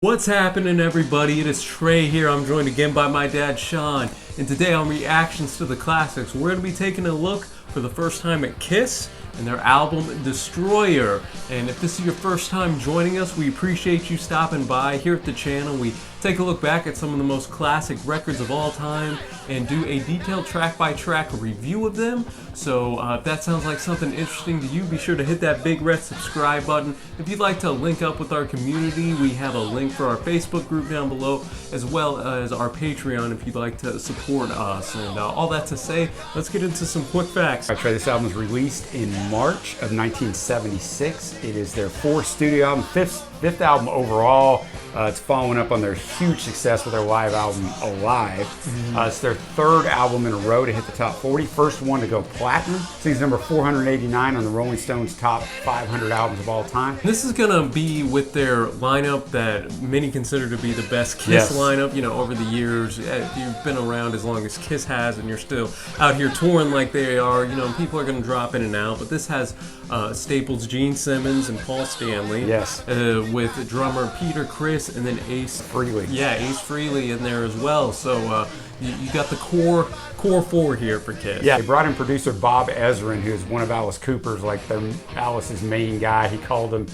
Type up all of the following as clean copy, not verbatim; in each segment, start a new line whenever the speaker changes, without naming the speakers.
What's happening, everybody? It is Trey here. I'm joined again by my dad, Sean. And today on Reactions to the Classics, we're going to be taking a look for the first time at Kiss and their album, Destroyer. And if this is your first time joining us, we appreciate you stopping by here at the channel. We take a look back at some of the most classic records of all time and do a detailed track-by-track review of them. So if that sounds like something interesting to you, be sure to hit that big red subscribe button. If you'd like to link up with our community, we have a link for our Facebook group down below, as well as our Patreon if you'd like to support us. And all that to say, let's get into some quick facts.
All right, Trey, this album was released in March of 1976. It is their fourth studio album, fifth album overall. It's following up on their huge success with their live album, Alive. It's their third album in a row to hit the top 40. First one to go platinum. It's number 489 on the Rolling Stones top 500 albums of all time.
This is going to be with their lineup that many consider to be the best Kiss lineup. You know, over the years, if you've been around as long as Kiss has and you're still out here touring like they are, you know, people are going to drop in and out. But this has Staples, Gene Simmons, and Paul Stanley.
Yes.
With drummer Peter Criss, and then Ace
Frehley.
Yeah, Ace Frehley in there as well. So you got the core four here for Kiss.
Yeah, they brought in producer Bob Ezrin, who is one of Alice Cooper's, like Alice's main guy. He called him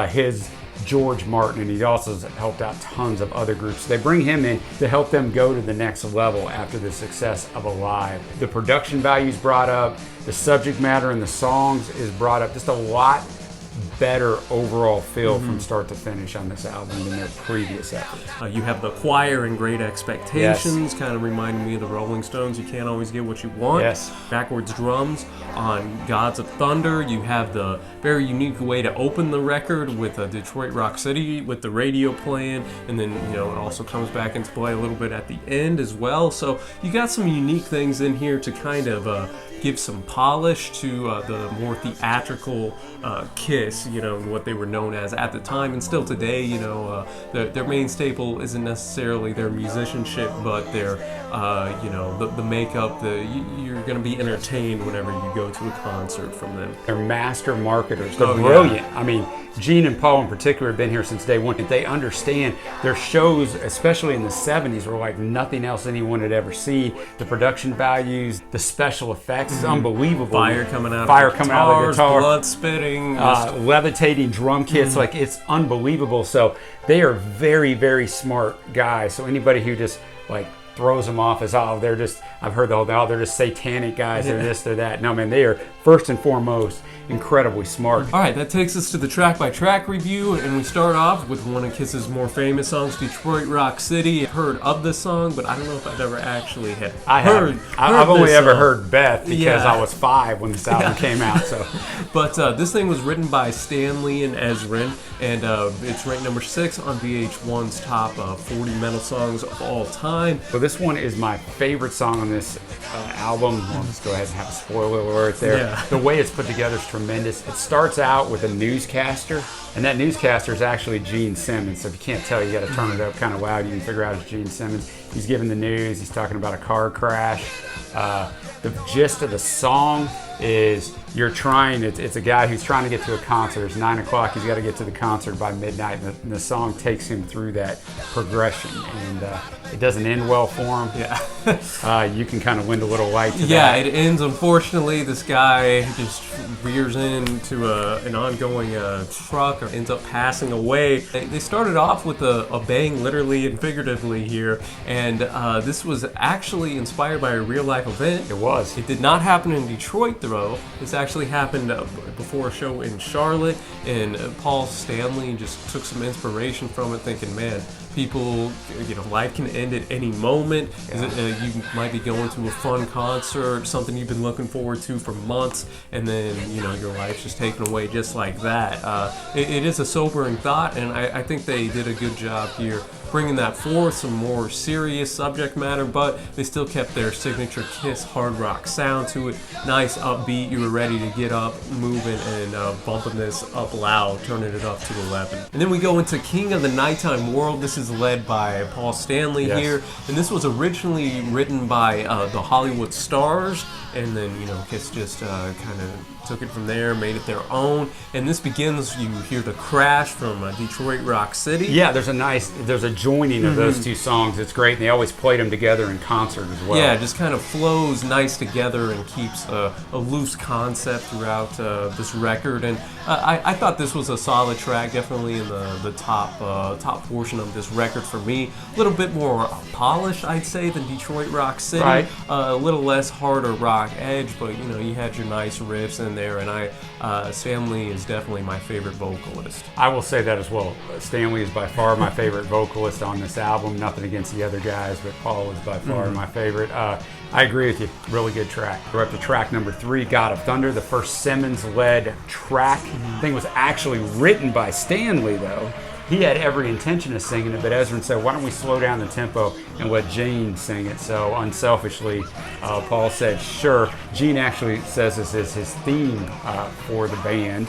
his George Martin, and he also helped out tons of other groups. They bring him in to help them go to the next level after the success of Alive. The production values brought up, the subject matter and the songs is brought up. Just a lot better overall feel from start to finish on this album than their previous efforts.
You have the choir and Great Expectations, kind of reminding me of the Rolling Stones. You can't always get what you want.
Yes.
Backwards drums on Gods of Thunder. You have the very unique way to open the record with Detroit Rock City with the radio playing, and then it also comes back into play a little bit at the end as well. So you got some unique things in here to kind of give some polish to the more theatrical Kiss, what they were known as at the time, and still today. Their main staple isn't necessarily their musicianship, but their the makeup. You're going to be entertained whenever you go to a concert from them.
They're master marketers. They're brilliant. Yeah. I mean, Gene and Paul in particular have been here since day one. They understand their shows, especially in the 70s, were like nothing else anyone had ever seen. The production values, the special effects is unbelievable.
Fire coming out of the guitar, blood spitting,
levitating drum kits. Like, it's unbelievable. So they are very, very smart guys. So anybody who just like throws them off as, I've heard the whole thing, they're just satanic guys, they're this, they're that. No, man, they are first and foremost incredibly smart.
All right, that takes us to the track-by-track review, and we start off with one of Kiss's more famous songs, Detroit Rock City. I've heard of this song, but I don't know if I've ever actually heard
I've only ever heard Beth because I was 5 when this album came out. So,
but this thing was written by Stanley and Ezrin, and it's ranked number 6 on VH1's top 40 metal songs of all time.
So this one is my favorite song on this album. Well, let's go ahead and have a spoiler alert there.
Yeah.
The way it's put together is tremendous. It starts out with a newscaster, and that newscaster is actually Gene Simmons. So if you can't tell, you got to turn it up kind of loud. You can figure out it's Gene Simmons. He's giving the news. He's talking about a car crash. The gist of the song is it's a guy who's trying to get to a concert. It's 9 o'clock. He's got to get to the concert by midnight, and the song takes him through that progression. And it doesn't end well for him.
Yeah.
You can kind of lend a little light to that.
Yeah, it ends, unfortunately. This guy just rears into an ongoing truck, or ends up passing away. They started off with a bang, literally and figuratively here, and this was actually inspired by a real-life event.
It was.
It did not happen in Detroit, though. This actually happened before a show in Charlotte, and Paul Stanley just took some inspiration from it, thinking, man, people, life can end at any moment. You might be going to a fun concert, something you've been looking forward to for months, and then your life's just taken away just like that. It is a sobering thought, and I think they did a good job here bringing that forth, some more serious subject matter, but they still kept their signature Kiss hard rock sound to it. Nice upbeat. You were ready to get up, moving, and bumping this up loud, turning it up to 11. And then we go into King of the Nighttime World. This is led by Paul Stanley here, and this was originally written by the Hollywood Stars, and then Kiss just kind of took it from there, made it their own. And this begins, you hear the crash from Detroit Rock City.
Yeah, there's a joining of those two songs. It's great, and they always played them together in concert as well.
Yeah, it just kind of flows nice together and keeps a loose concept throughout this record. And I thought this was a solid track, definitely in the top portion of this record for me. A little bit more polished, I'd say, than Detroit Rock City.
Right.
A little less harder rock edge, but you had your nice riffs in there. And Stanley is definitely my favorite vocalist.
I will say that as well. Stanley is by far my favorite vocalist on this album. Nothing against the other guys, but Paul is by far my favorite. I agree with you. Really good track. We're up to track number 3, God of Thunder, the first Simmons-led track. I think it was actually written by Stanley, though. He had every intention of singing it, but Ezrin said, why don't we slow down the tempo and let Gene sing it? So unselfishly, Paul said, sure. Gene actually says this is his theme for the band,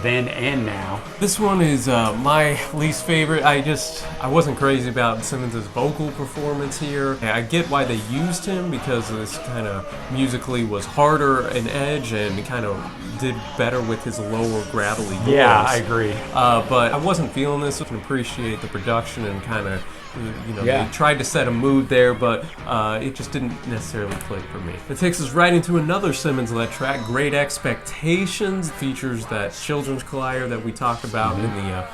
then and now.
This one is my least favorite. I wasn't crazy about Simmons' vocal performance here. I get why they used him, because this kind of musically was harder an edge and kind of did better with his lower gravelly voice.
Yeah, I agree.
But I wasn't feeling this. I can appreciate the production and kind of, they tried to set a mood there, but it just didn't necessarily click for me. It takes us right into another Simmons-led track, Great Expectations. Features that children's choir that we talked about in the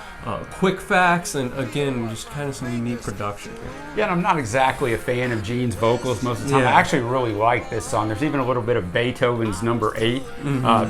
quick facts, and again, just kind of some unique production here.
Yeah, and I'm not exactly a fan of Gene's vocals most of the time.
Yeah.
I actually really like this song. There's even a little bit of Beethoven's number 8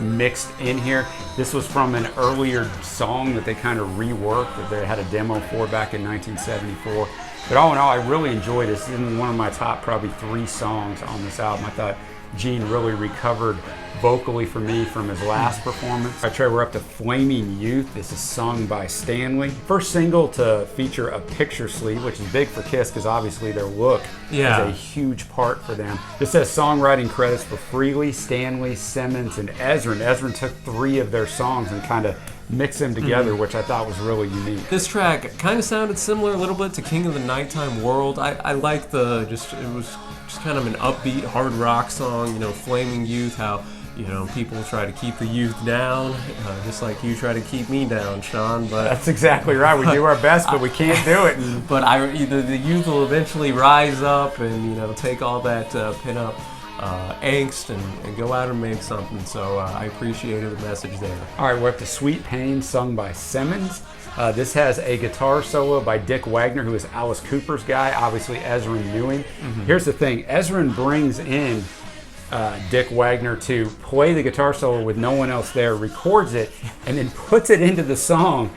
mixed in here. This was from an earlier song that they kind of reworked, that they had a demo for back in 1974. But all in all, I really enjoyed this. This is one of my top probably 3 songs on this album. I thought Gene really recovered vocally for me from his last performance. We're up to Flaming Youth. This is sung by Stanley. First single to feature a picture sleeve, which is big for Kiss because obviously their look is a huge part for them. This has songwriting credits for Freely, Stanley, Simmons, and Ezrin. Ezrin took 3 of their songs and kind of mixed them together, which I thought was really unique.
This track kind of sounded similar a little bit to King of the Nighttime World. I like it was just kind of an upbeat hard rock song, Flaming Youth, how people try to keep the youth down, just like you try to keep me down, Sean. But
that's exactly right. We do our best, but we can't do it.
But the youth will eventually rise up and take all that pin-up angst and go out and make something. So I appreciated the message there.
All right, we're up to Sweet Pain, sung by Simmons. This has a guitar solo by Dick Wagner, who is Alice Cooper's guy. Obviously, Ezrin knew him. Here's the thing. Ezrin brings in Dick Wagner to play the guitar solo with no one else there, records it, and then puts it into the song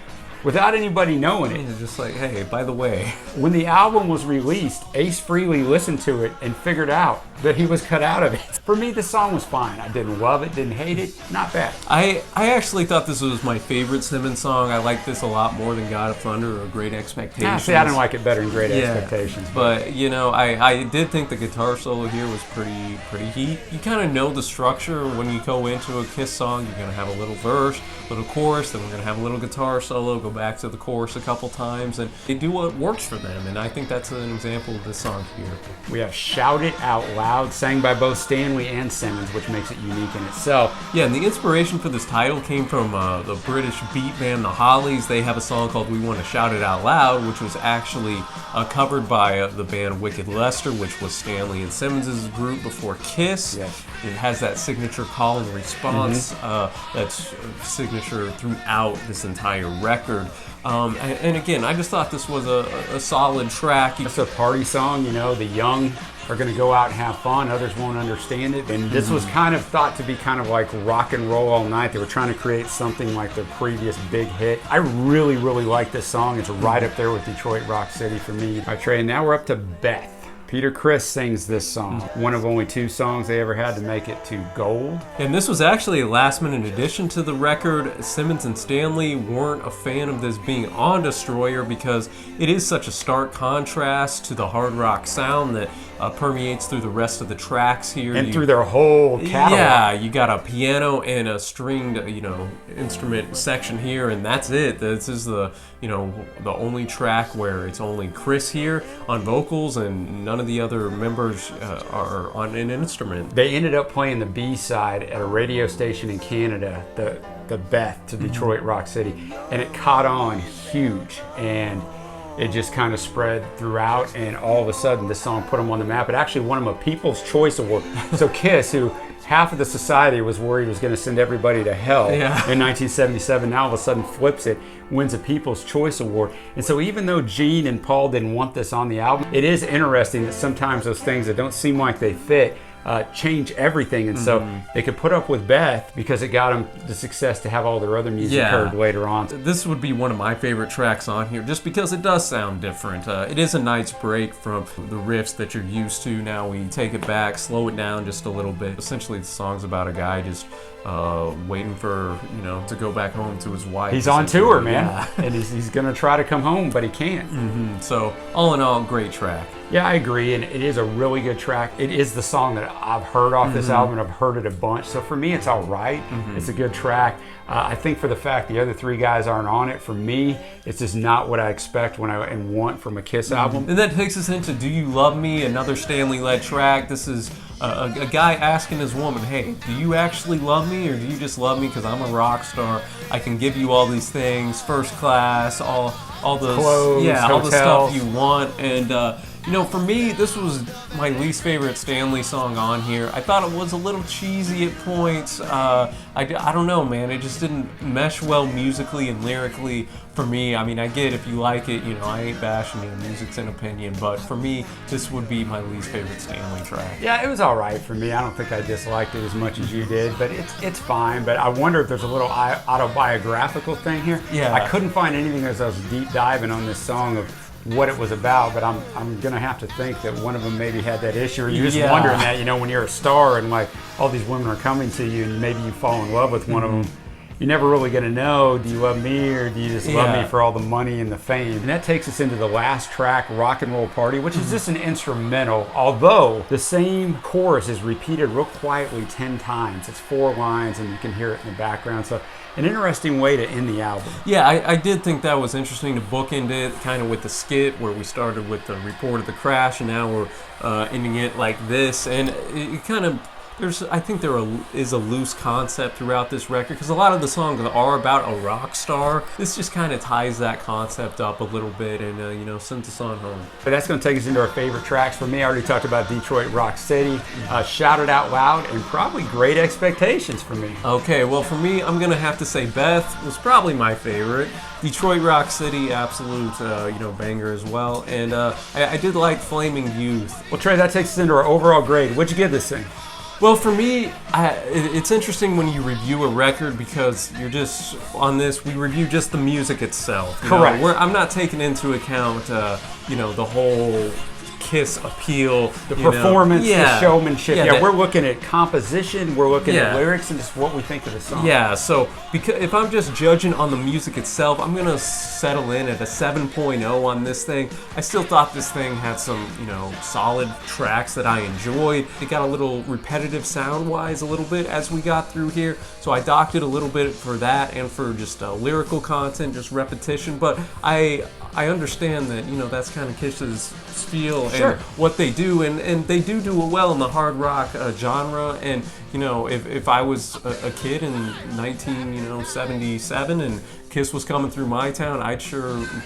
without anybody knowing it.
It's just like, hey, by the way.
When the album was released, Ace Frehley listened to it and figured out that he was cut out of it. For me, the song was fine. I didn't love it, didn't hate it, not bad.
I actually thought this was my favorite Simmons song. I like this a lot more than God of Thunder or Great Expectations.
See, I didn't like it better than Great Expectations.
But I did think the guitar solo here was pretty heat. You kind of know the structure when you go into a Kiss song. You're going to have a little verse, little chorus, then we're going to have a little guitar solo, go back to the chorus a couple times, and they do what works for them. And I think that's an example of this song here.
We have Shout It Out Loud, sang by both Stanley and Simmons, which makes it unique in itself.
Yeah, and the inspiration for this title came from the British beat band The Hollies. They have a song called We Want to Shout It Out Loud, which was actually covered by the band Wicked Lester, which was Stanley and Simmons' group before Kiss.
Yes.
It has that signature call and response that's signature throughout this entire record. And again, I just thought this was a solid track.
It's a party song, the young are going to go out and have fun, others won't understand it. And this was kind of thought to be kind of like Rock and Roll All Night. They were trying to create something like their previous big hit. I really, really like this song. It's right up there with Detroit Rock City for me. All right, Trey, and now we're up to Beth. Peter Criss sings this song, one of only 2 songs they ever had to make it to gold.
And this was actually a last-minute addition to the record. Simmons and Stanley weren't a fan of this being on Destroyer because it is such a stark contrast to the hard rock sound that permeates through the rest of the tracks here.
And through their whole catalog.
Yeah, you got a piano and a stringed, instrument section here, and that's it. This is the only track where it's only Chris here on vocals, and none of the other members are on an instrument.
They ended up playing the B-side at a radio station in Canada, the Beth to Detroit Rock City, and it caught on huge, and it just kind of spread throughout, and all of a sudden this song put them on the map. It actually won them a People's Choice Award. So Kiss, who half of the society was worried was going to send everybody to hell in 1977, now all of a sudden flips it, wins a People's Choice Award. And so even though Gene and Paul didn't want this on the album, it is interesting that sometimes those things that don't seem like they fit change everything, and so they could put up with Beth because it got them the success to have all their other music heard later on.
This would be one of my favorite tracks on here just because it does sound different. It is a nice break from the riffs that you're used to. Now we take it back, slow it down just a little bit. Essentially the song's about a guy just waiting for, to go back home to his wife.
He's on tour, man. And he's going to try to come home, but he can't.
So all in all, great track.
Yeah, I agree, and it is a really good track. It is the song that I've heard off this album. I've heard it a bunch, so for me, it's all right. It's a good track. I think for the fact the other three guys aren't on it, for me, it's just not what I expect and want from a Kiss album.
And that takes us into Do You Love Me, another Stanley-led track. This is a guy asking his woman, hey, do you actually love me, or do you just love me because I'm a rock star? I can give you all these things, first class, all the
clothes,
all the stuff
hotels
you want, and for me, this was my least favorite Stanley song on here. I thought it was a little cheesy at points. I don't know, man. It just didn't mesh well musically and lyrically for me. I mean, I get if you like it, I ain't bashing you. Music's an opinion. But for me, this would be my least favorite Stanley track.
Yeah, it was all right for me. I don't think I disliked it as much as you did, but it's fine. But I wonder if there's a little autobiographical thing here.
Yeah.
I couldn't find anything as I was deep diving on this song of what it was about, but I'm gonna have to think that one of them maybe had that issue, or you're just wondering that, when you're a star and like all these women are coming to you and maybe you fall in love with one of them, you're never really gonna know, do you love me or do you just love me for all the money and the fame? And that takes us into the last track, Rock and Roll Party, which is just an instrumental, although the same chorus is repeated real quietly 10 times. It's 4 lines and you can hear it in the background. So an interesting way to end the album.
Yeah, I did think that was interesting to bookend it, kind of with the skit where we started with the report of the crash, and now we're ending it like this. And it kind of, I think there is a loose concept throughout this record, because a lot of the songs are about a rock star. This just kind of ties that concept up a little bit and, sends us on home.
But that's going to take us into our favorite tracks. For me, I already talked about Detroit Rock City, Shout It Out Loud, and probably Great Expectations for me.
Okay, well, for me, I'm going to have to say Beth was probably my favorite. Detroit Rock City, absolute, banger as well. And I did like Flaming Youth.
Well, Trey, that takes us into our overall grade. What'd you give this thing?
Well, for me, it's interesting when you review a record because you're just, on this, we review just the music itself.
Correct.
I'm not taking into account, the whole Kiss appeal.
The performance, the showmanship. Yeah, we're looking at composition, we're looking at lyrics, and just what we think of the song.
Yeah, so because if I'm just judging on the music itself, I'm going to settle in at a 7.0 on this thing. I still thought this thing had some, solid tracks that I enjoyed. It got a little repetitive sound-wise a little bit as we got through here, so I docked it a little bit for that and for just lyrical content, just repetition, but I understand that, that's kind of Kiss's feel and what they do, and they do it well in the hard rock genre. And if I was a kid in 1977 and Kiss was coming through my town, I'd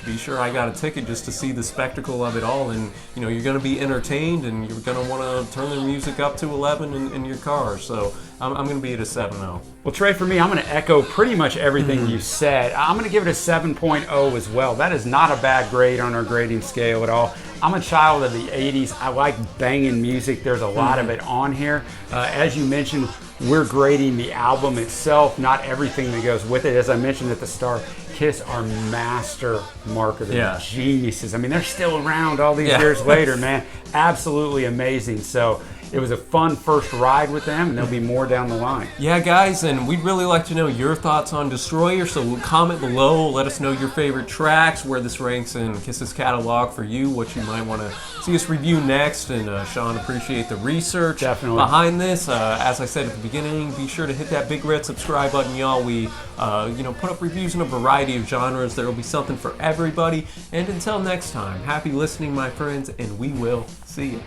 be sure I got a ticket just to see the spectacle of it all. And you're going to be entertained, and you're going to want to turn the music up to 11 in your car. So I'm going to be at a 7.0.
Well, Trey, for me, I'm going to echo pretty much everything you said. I'm going to give it a 7.0 as well. That is not a bad grade on our grading scale at all. I'm a child of the 80s. I like banging music. There's a lot of it on here. As you mentioned, we're grading the album itself, not everything that goes with it. As I mentioned at the start, Kiss are master marketers, geniuses. I mean, they're still around all these years later, man. Absolutely amazing. So it was a fun first ride with them, and there'll be more down the line.
Yeah, guys, and we'd really like to know your thoughts on Destroyer, so comment below. Let us know your favorite tracks, where this ranks in Kiss's catalog for you, what you might want to see us review next. And Sean, appreciate the research behind this. As I said at the beginning, be sure to hit that big red subscribe button, y'all. We put up reviews in a variety of genres. There will be something for everybody. And until next time, happy listening, my friends, and we will see you.